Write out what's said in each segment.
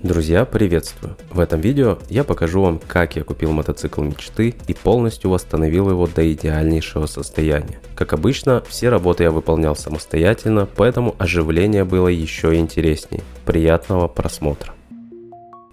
Друзья, приветствую! В этом видео я покажу вам, как я купил мотоцикл мечты и полностью восстановил его до идеальнейшего состояния. Как обычно, все работы я выполнял самостоятельно, поэтому оживление было еще интереснее. Приятного просмотра!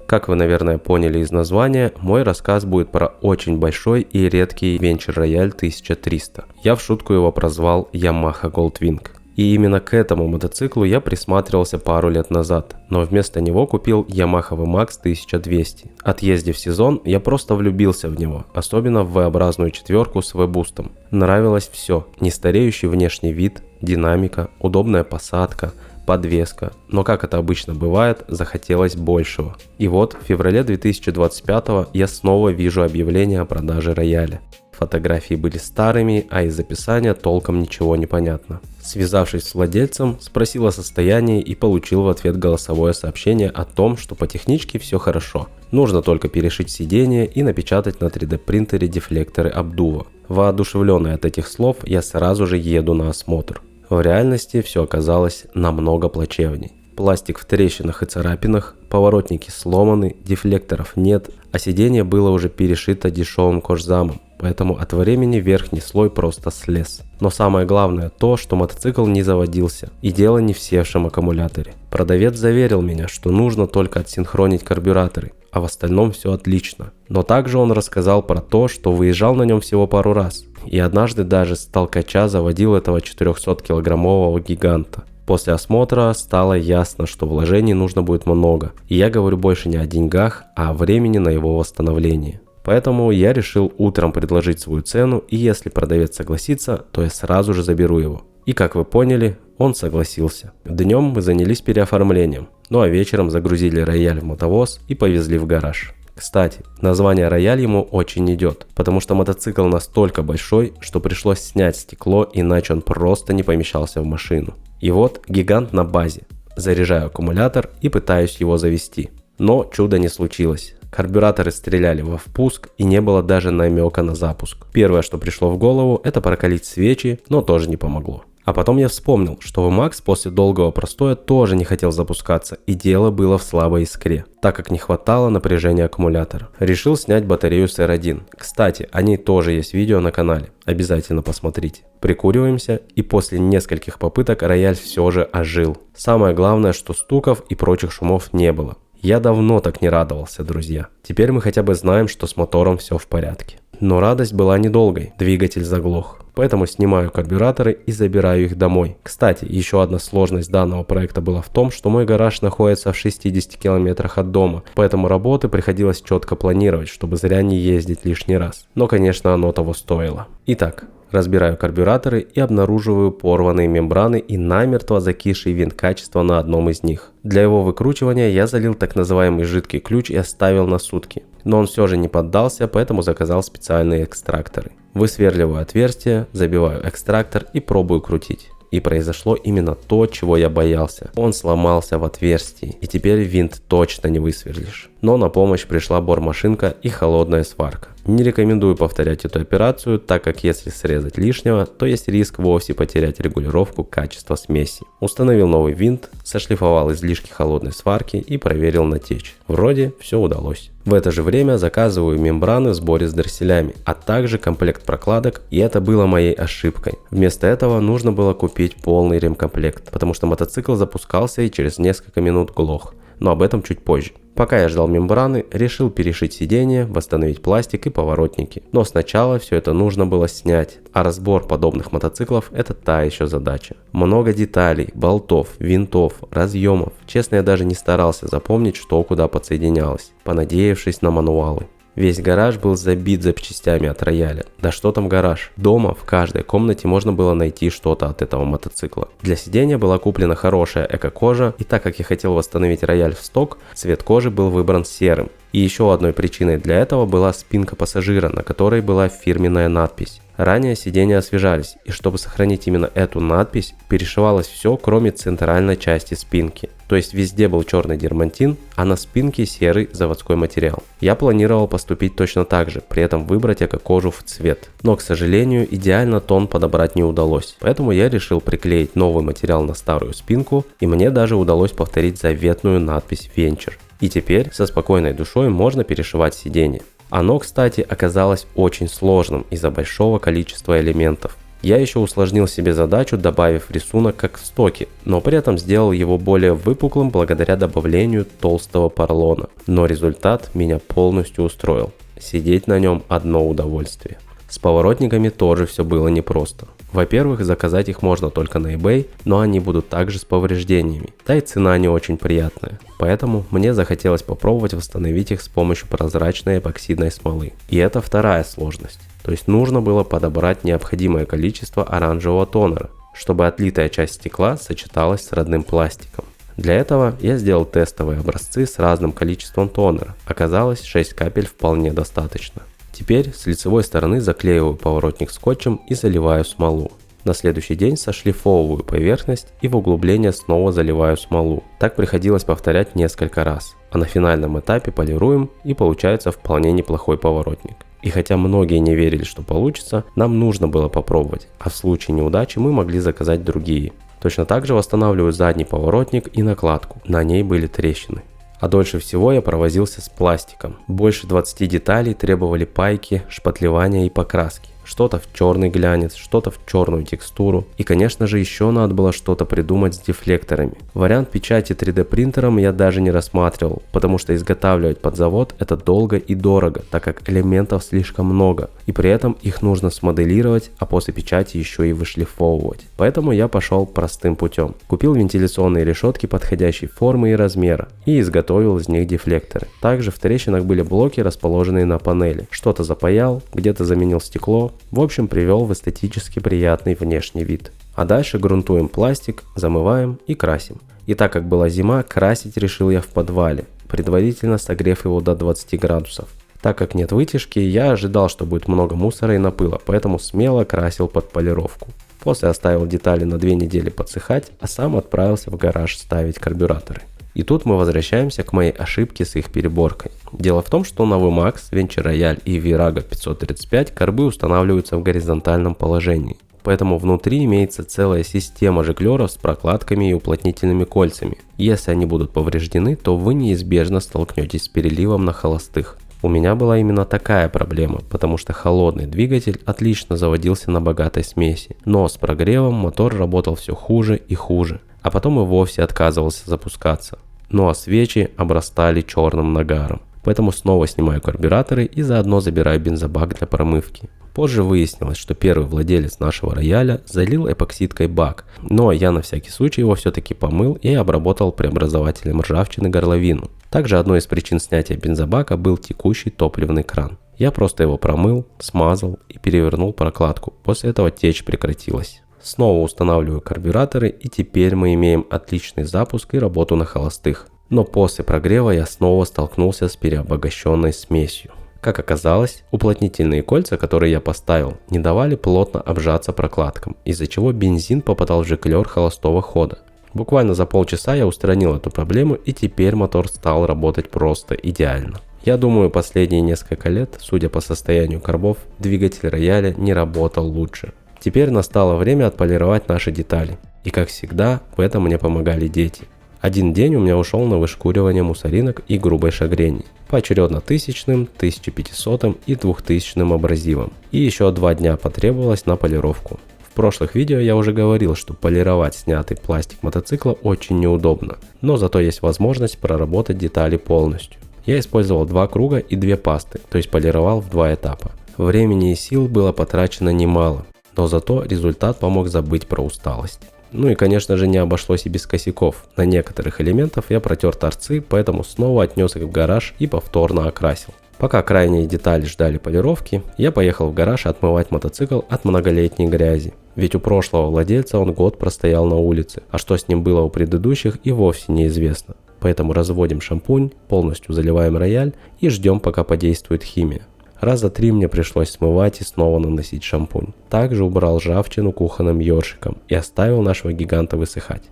Как вы, наверное, поняли из названия, мой рассказ будет про очень большой и редкий Venture Royale 1300. Я в шутку его прозвал Yamaha Goldwing. И именно к этому мотоциклу я присматривался пару лет назад, но вместо него купил Yamaha VMAX 1200. Отъездив сезон, я просто влюбился в него, особенно в V-образную четверку с V-бустом. Нравилось все: нестареющий внешний вид, динамика, удобная посадка, подвеска, но как это обычно бывает, захотелось большего. И вот в феврале 2025 я снова вижу объявление о продаже рояля. Фотографии были старыми, а из описания толком ничего не понятно. Связавшись с владельцем, спросил о состоянии и получил в ответ голосовое сообщение о том, что по техничке все хорошо. Нужно только перешить сиденье и напечатать на 3D принтере дефлекторы обдува. Воодушевленный от этих слов, я сразу же еду на осмотр. В реальности все оказалось намного плачевней. Пластик в трещинах и царапинах, поворотники сломаны, дефлекторов нет, а сиденье было уже перешито дешевым кожзамом, поэтому от времени верхний слой просто слез. Но самое главное то, что мотоцикл не заводился, и дело не в севшем аккумуляторе. Продавец заверил меня, что нужно только отсинхронить карбюраторы, а в остальном все отлично. Но также он рассказал про то, что выезжал на нем всего пару раз, и однажды даже с толкача заводил этого 400-килограммового гиганта. После осмотра стало ясно, что вложений нужно будет много, и я говорю больше не о деньгах, а о времени на его восстановление. Поэтому я решил утром предложить свою цену, и если продавец согласится, то я сразу же заберу его. И как вы поняли, он согласился. Днем мы занялись переоформлением, ну а вечером загрузили рояль в мотовоз и повезли в гараж. Кстати, название рояль ему очень идет, потому что мотоцикл настолько большой, что пришлось снять стекло, иначе он просто не помещался в машину. И вот гигант на базе. Заряжаю аккумулятор и пытаюсь его завести. Но чуда не случилось. Карбюраторы стреляли во впуск и не было даже намека на запуск. Первое, что пришло в голову, это прокалить свечи, но тоже не помогло. А потом я вспомнил, что VMAX после долгого простоя тоже не хотел запускаться, и дело было в слабой искре, так как не хватало напряжения аккумулятора. Решил снять батарею с R1. Кстати, о ней тоже есть видео на канале, обязательно посмотрите. Прикуриваемся, и после нескольких попыток рояль все же ожил. Самое главное, что стуков и прочих шумов не было. Я давно так не радовался, друзья. Теперь мы хотя бы знаем, что с мотором все в порядке. Но радость была недолгой, двигатель заглох. Поэтому снимаю карбюраторы и забираю их домой. Кстати, еще одна сложность данного проекта была в том, что мой гараж находится в 60 километрах от дома, поэтому работы приходилось четко планировать, чтобы зря не ездить лишний раз. Но, конечно, оно того стоило. Итак, разбираю карбюраторы и обнаруживаю порванные мембраны и намертво закисший винт качества на одном из них. Для его выкручивания я залил так называемый жидкий ключ и оставил на сутки. Но он все же не поддался, поэтому заказал специальные экстракторы. Высверливаю отверстие, забиваю экстрактор и пробую крутить. И произошло именно то, чего я боялся. Он сломался в отверстии, и теперь винт точно не высверлишь. Но на помощь пришла бормашинка и холодная сварка. Не рекомендую повторять эту операцию, так как если срезать лишнего, то есть риск вовсе потерять регулировку качества смеси. Установил новый винт, сошлифовал излишки холодной сварки и проверил на течь. Вроде все удалось. В это же время заказываю мембраны в сборе с дросселями, а также комплект прокладок, и это было моей ошибкой. Вместо этого нужно было купить полный ремкомплект, потому что мотоцикл запускался и через несколько минут глох, но об этом чуть позже. Пока я ждал мембраны, решил перешить сиденье, восстановить пластик и поворотники. Но сначала все это нужно было снять, а разбор подобных мотоциклов – это та еще задача. Много деталей, болтов, винтов, разъемов. Честно, я даже не старался запомнить, что куда подсоединялось, понадеявшись на мануалы. Весь гараж был забит запчастями от рояля. Да что там гараж? Дома в каждой комнате можно было найти что-то от этого мотоцикла. Для сидения была куплена хорошая эко-кожа, и так как я хотел восстановить рояль в сток, цвет кожи был выбран серым. И еще одной причиной для этого была спинка пассажира, на которой была фирменная надпись. Ранее сиденья освежались, и чтобы сохранить именно эту надпись, перешивалось все, кроме центральной части спинки. То есть везде был черный дермантин, а на спинке серый заводской материал. Я планировал поступить точно так же, при этом выбрать эко-кожу в цвет. Но, к сожалению, идеально тон подобрать не удалось. Поэтому я решил приклеить новый материал на старую спинку, и мне даже удалось повторить заветную надпись Venture. И теперь со спокойной душой можно перешивать сиденье. Оно, кстати, оказалось очень сложным из-за большого количества элементов. Я еще усложнил себе задачу, добавив рисунок как в стоке, но при этом сделал его более выпуклым благодаря добавлению толстого поролона. Но результат меня полностью устроил. Сидеть на нем одно удовольствие. С поворотниками тоже все было непросто. Во-первых, заказать их можно только на eBay, но они будут также с повреждениями. Да и цена не очень приятная. Поэтому мне захотелось попробовать восстановить их с помощью прозрачной эпоксидной смолы. И это вторая сложность. То есть нужно было подобрать необходимое количество оранжевого тонера, чтобы отлитая часть стекла сочеталась с родным пластиком. Для этого я сделал тестовые образцы с разным количеством тонера. Оказалось, 6 капель вполне достаточно. Теперь с лицевой стороны заклеиваю поворотник скотчем и заливаю смолу. На следующий день сошлифовываю поверхность и в углубление снова заливаю смолу. Так приходилось повторять несколько раз. А на финальном этапе полируем и получается вполне неплохой поворотник. И хотя многие не верили, что получится, нам нужно было попробовать, а в случае неудачи мы могли заказать другие. Точно так же восстанавливаю задний поворотник и накладку, на ней были трещины. А дольше всего я провозился с пластиком. Больше 20 деталей требовали пайки, шпатлевания и покраски. Что-то в черный глянец, что-то в черную текстуру. И, конечно же, еще надо было что-то придумать с дефлекторами. Вариант печати 3D принтером я даже не рассматривал, потому что изготавливать под завод это долго и дорого, так как элементов слишком много. И при этом их нужно смоделировать, а после печати еще и вышлифовывать. Поэтому я пошел простым путем. Купил вентиляционные решетки подходящей формы и размера и изготовил из них дефлекторы. Также в трещинах были блоки, расположенные на панели. Что-то запаял, где-то заменил стекло. В общем, привел в эстетически приятный внешний вид. А дальше грунтуем пластик, замываем и красим. И так как была зима, красить решил я в подвале, предварительно согрев его до 20 градусов. Так как нет вытяжки, я ожидал, что будет много мусора и напыла, поэтому смело красил под полировку. После оставил детали на 2 недели подсыхать, а сам отправился в гараж ставить карбюраторы. И тут мы возвращаемся к моей ошибке с их переборкой. Дело в том, что на VMAX, Venture Royale и Virago 535 карбы устанавливаются в горизонтальном положении. Поэтому внутри имеется целая система жиглеров с прокладками и уплотнительными кольцами. Если они будут повреждены, то вы неизбежно столкнетесь с переливом на холостых. У меня была именно такая проблема, потому что холодный двигатель отлично заводился на богатой смеси, но с прогревом мотор работал все хуже и хуже, а потом и вовсе отказывался запускаться. Ну а свечи обрастали черным нагаром. Поэтому снова снимаю карбюраторы и заодно забираю бензобак для промывки. Позже выяснилось, что первый владелец нашего рояля залил эпоксидкой бак, но я на всякий случай его все-таки помыл и обработал преобразователем ржавчины горловину. Также одной из причин снятия бензобака был текущий топливный кран. Я просто его промыл, смазал и перевернул прокладку. После этого течь прекратилась. Снова устанавливаю карбюраторы, и теперь мы имеем отличный запуск и работу на холостых. Но после прогрева я снова столкнулся с переобогащенной смесью. Как оказалось, уплотнительные кольца, которые я поставил, не давали плотно обжаться прокладкам, из-за чего бензин попадал в жиклер холостого хода. Буквально за полчаса я устранил эту проблему, и теперь мотор стал работать просто идеально. Я думаю, последние несколько лет, судя по состоянию карбов, двигатель рояля не работал лучше. Теперь настало время отполировать наши детали. И как всегда, в этом мне помогали дети. Один день у меня ушел на вышкуривание мусоринок и грубой шагрени. Поочередно 1000, 1500 и 2000 абразивом. И еще 2 дня потребовалось на полировку. В прошлых видео я уже говорил, что полировать снятый пластик мотоцикла очень неудобно. Но зато есть возможность проработать детали полностью. Я использовал 2 круга и 2 пасты, то есть полировал в 2 этапа. Времени и сил было потрачено немало. Но зато результат помог забыть про усталость. Ну и конечно же не обошлось и без косяков. На некоторых элементах я протер торцы, поэтому снова отнес их в гараж и повторно окрасил. Пока крайние детали ждали полировки, я поехал в гараж отмывать мотоцикл от многолетней грязи. Ведь у прошлого владельца он год простоял на улице, а что с ним было у предыдущих и вовсе неизвестно. Поэтому разводим шампунь, полностью заливаем рояль и ждем, пока подействует химия. Раза 3 мне пришлось смывать и снова наносить шампунь. Также убрал ржавчину кухонным ёршиком и оставил нашего гиганта высыхать.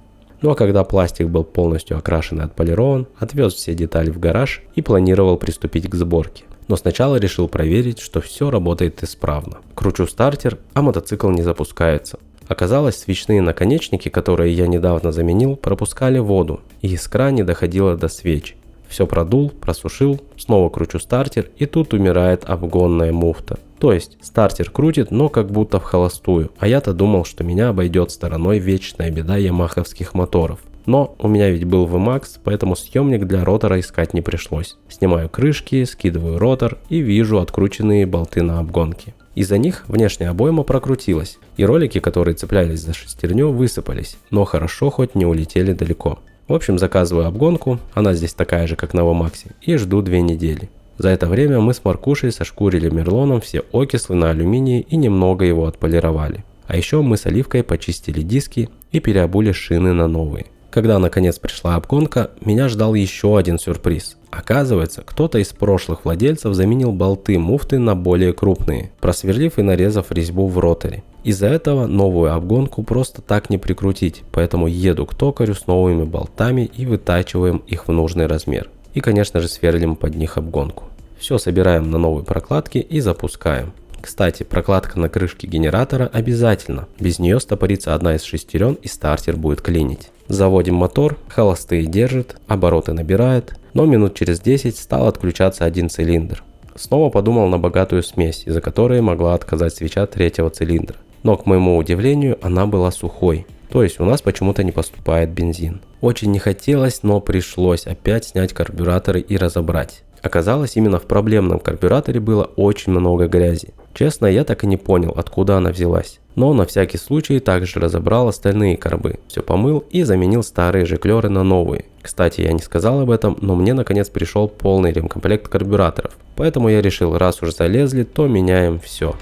Ну а когда пластик был полностью окрашен и отполирован, отвез все детали в гараж и планировал приступить к сборке. Но сначала решил проверить, что все работает исправно. Кручу стартер, а мотоцикл не запускается. Оказалось, свечные наконечники, которые я недавно заменил, пропускали воду, и искра не доходила до свеч. Все продул, просушил, снова кручу стартер, и тут умирает обгонная муфта. То есть стартер крутит, но как будто в холостую, а я-то думал, что меня обойдет стороной вечная беда ямаховских моторов. Но у меня ведь был VMAX, поэтому съемник для ротора искать не пришлось. Снимаю крышки, скидываю ротор и вижу открученные болты на обгонке. Из-за них внешняя обойма прокрутилась, и ролики, которые цеплялись за шестерню, высыпались, но хорошо хоть не улетели далеко. В общем, заказываю обгонку, она здесь такая же, как на VMAX, и жду 2 недели. За это время мы с Маркушей сошкурили мерлоном все окислы на алюминии и немного его отполировали. А еще мы с Оливкой почистили диски и переобули шины на новые. Когда наконец пришла обгонка, меня ждал еще один сюрприз. Оказывается, кто-то из прошлых владельцев заменил болты муфты на более крупные, просверлив и нарезав резьбу в роторе. Из-за этого новую обгонку просто так не прикрутить, поэтому еду к токарю с новыми болтами и вытачиваем их в нужный размер. И, конечно же, сверлим под них обгонку. Все собираем на новые прокладки и запускаем. Кстати, прокладка на крышке генератора обязательно, без нее стопорится одна из шестерен и стартер будет клинить. Заводим мотор, холостые держит, обороты набирает, но минут через 10 стал отключаться один цилиндр. Снова подумал на богатую смесь, из-за которой могла отказать свеча 3-го цилиндра. Но, к моему удивлению, она была сухой. То есть у нас почему-то не поступает бензин. Очень не хотелось, но пришлось опять снять карбюраторы и разобрать. Оказалось, именно в проблемном карбюраторе было очень много грязи. Честно, я так и не понял, откуда она взялась. Но на всякий случай также разобрал остальные карбы, все помыл и заменил старые жиклеры на новые. Кстати, я не сказал об этом, но мне наконец пришел полный ремкомплект карбюраторов. Поэтому я решил, раз уж залезли, то меняем все.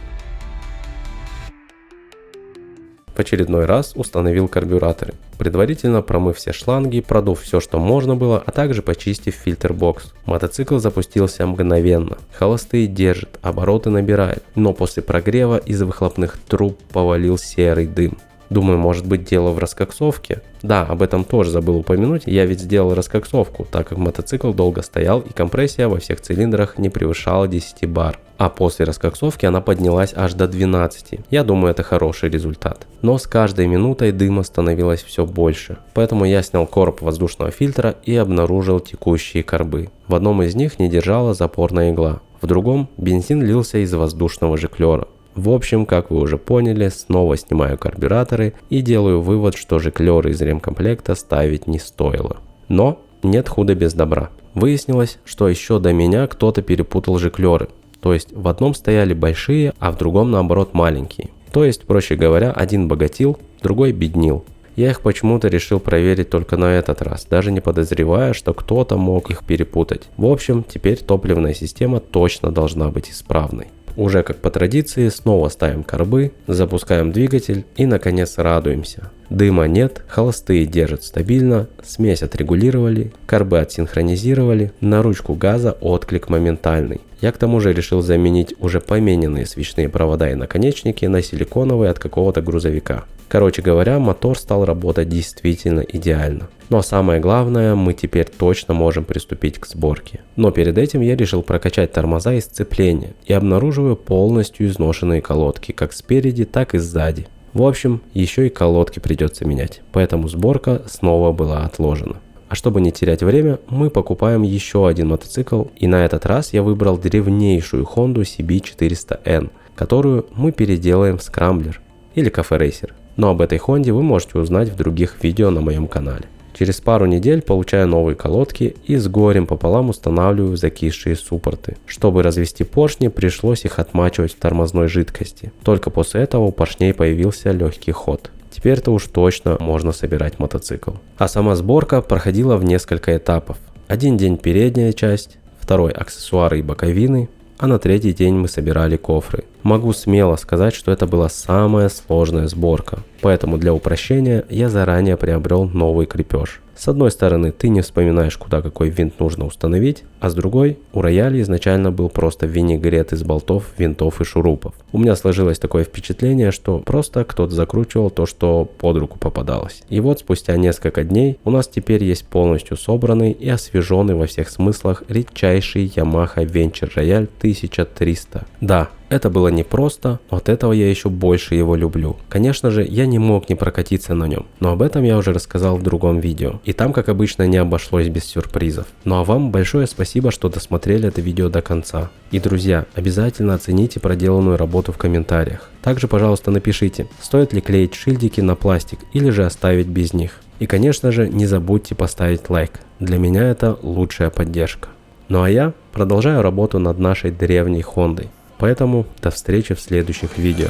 В очередной раз установил карбюраторы, предварительно промыв все шланги, продув все, что можно было, а также почистив фильтр-бокс. Мотоцикл запустился мгновенно, холостые держит, обороты набирает, но после прогрева из выхлопных труб повалил серый дым. Думаю, может быть дело в раскоксовке? Да, об этом тоже забыл упомянуть, я ведь сделал раскоксовку, так как мотоцикл долго стоял и компрессия во всех цилиндрах не превышала 10 бар. А после раскоксовки она поднялась аж до 12. Я думаю, это хороший результат. Но с каждой минутой дыма становилось все больше. Поэтому я снял короб воздушного фильтра и обнаружил текущие карбы. В одном из них не держала запорная игла, в другом бензин лился из воздушного жиклера. В общем, как вы уже поняли, снова снимаю карбюраторы и делаю вывод, что жиклеры из ремкомплекта ставить не стоило. Но нет худа без добра. Выяснилось, что еще до меня кто-то перепутал жиклеры. То есть в одном стояли большие, а в другом наоборот маленькие. То есть, проще говоря, один богатил, другой беднил. Я их почему-то решил проверить только на этот раз, даже не подозревая, что кто-то мог их перепутать. В общем, теперь топливная система точно должна быть исправной. Уже как по традиции, снова ставим карбы, запускаем двигатель и наконец радуемся. Дыма нет, холостые держат стабильно, смесь отрегулировали, карбы отсинхронизировали, на ручку газа отклик моментальный. Я к тому же решил заменить уже помененные свечные провода и наконечники на силиконовые от какого-то грузовика. Короче говоря, мотор стал работать действительно идеально. Но самое главное, мы теперь точно можем приступить к сборке. Но перед этим я решил прокачать тормоза и сцепления и обнаруживаю полностью изношенные колодки, как спереди, так и сзади. В общем, еще и колодки придется менять, поэтому сборка снова была отложена. А чтобы не терять время, мы покупаем еще один мотоцикл, и на этот раз я выбрал древнейшую Honda CB400N, которую мы переделаем в скрамблер или кафе-рейсер. Но об этой Хонде вы можете узнать в других видео на моем канале. Через пару недель получаю новые колодки и с горем пополам устанавливаю закисшие суппорты. Чтобы развести поршни, пришлось их отмачивать в тормозной жидкости. Только после этого у поршней появился легкий ход. Теперь-то уж точно можно собирать мотоцикл. А сама сборка проходила в несколько этапов. Один день передняя часть, второй аксессуары и боковины, а на третий день мы собирали кофры. Могу смело сказать, что это была самая сложная сборка, поэтому для упрощения я заранее приобрел новый крепеж. С одной стороны, ты не вспоминаешь, куда какой винт нужно установить, а с другой, у рояля изначально был просто винегрет из болтов, винтов и шурупов. У меня сложилось такое впечатление, что просто кто-то закручивал то, что под руку попадалось. И вот спустя несколько дней у нас теперь есть полностью собранный и освеженный во всех смыслах редчайший Yamaha Venture Royale 1300. Да, Это было непросто, но от этого я еще больше его люблю. Конечно же, я не мог не прокатиться на нем, но об этом я уже рассказал в другом видео. И там, как обычно, не обошлось без сюрпризов. Ну а вам большое спасибо, что досмотрели это видео до конца. И, друзья, обязательно оцените проделанную работу в комментариях. Также, пожалуйста, напишите, стоит ли клеить шильдики на пластик или же оставить без них. И, конечно же, не забудьте поставить лайк. Для меня это лучшая поддержка. Ну а я продолжаю работу над нашей древней Хондой. Поэтому до встречи в следующих видео.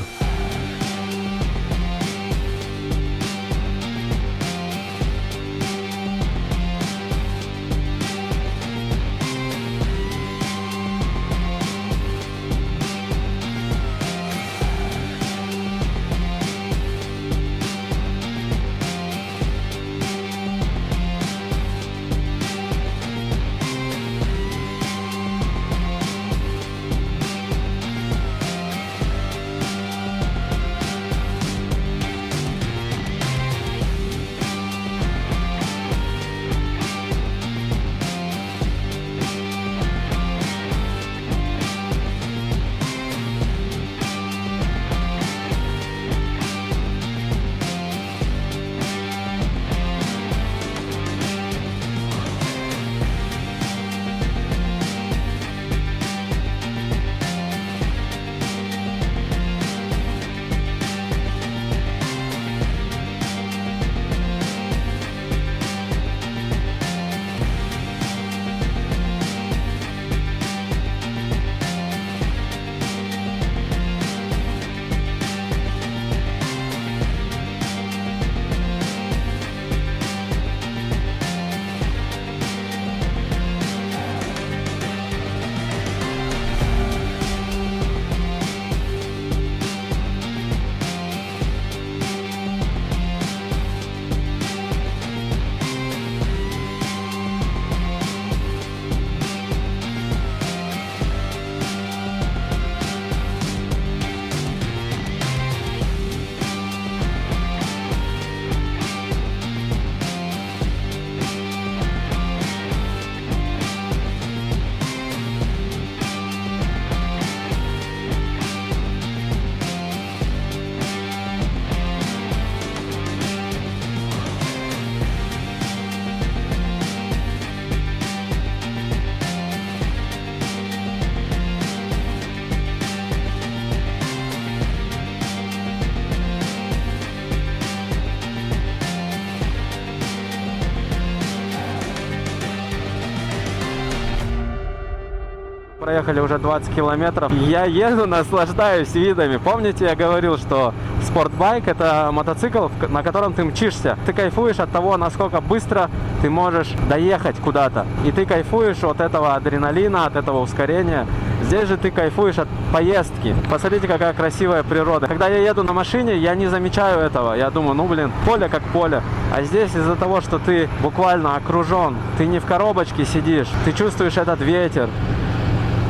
Проехали уже 20 километров. Я еду, наслаждаюсь видами. Помните, я говорил, что спортбайк — это мотоцикл, на котором ты мчишься. Ты кайфуешь от того, насколько быстро ты можешь доехать куда-то. И ты кайфуешь от этого адреналина, от этого ускорения. Здесь же ты кайфуешь от поездки. Посмотрите, какая красивая природа. Когда я еду на машине, я не замечаю этого. Я думаю, ну блин, поле как поле. А здесь из-за того, что ты буквально окружен, ты не в коробочке сидишь, ты чувствуешь этот ветер,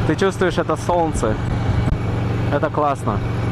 ты чувствуешь это солнце. Это классно.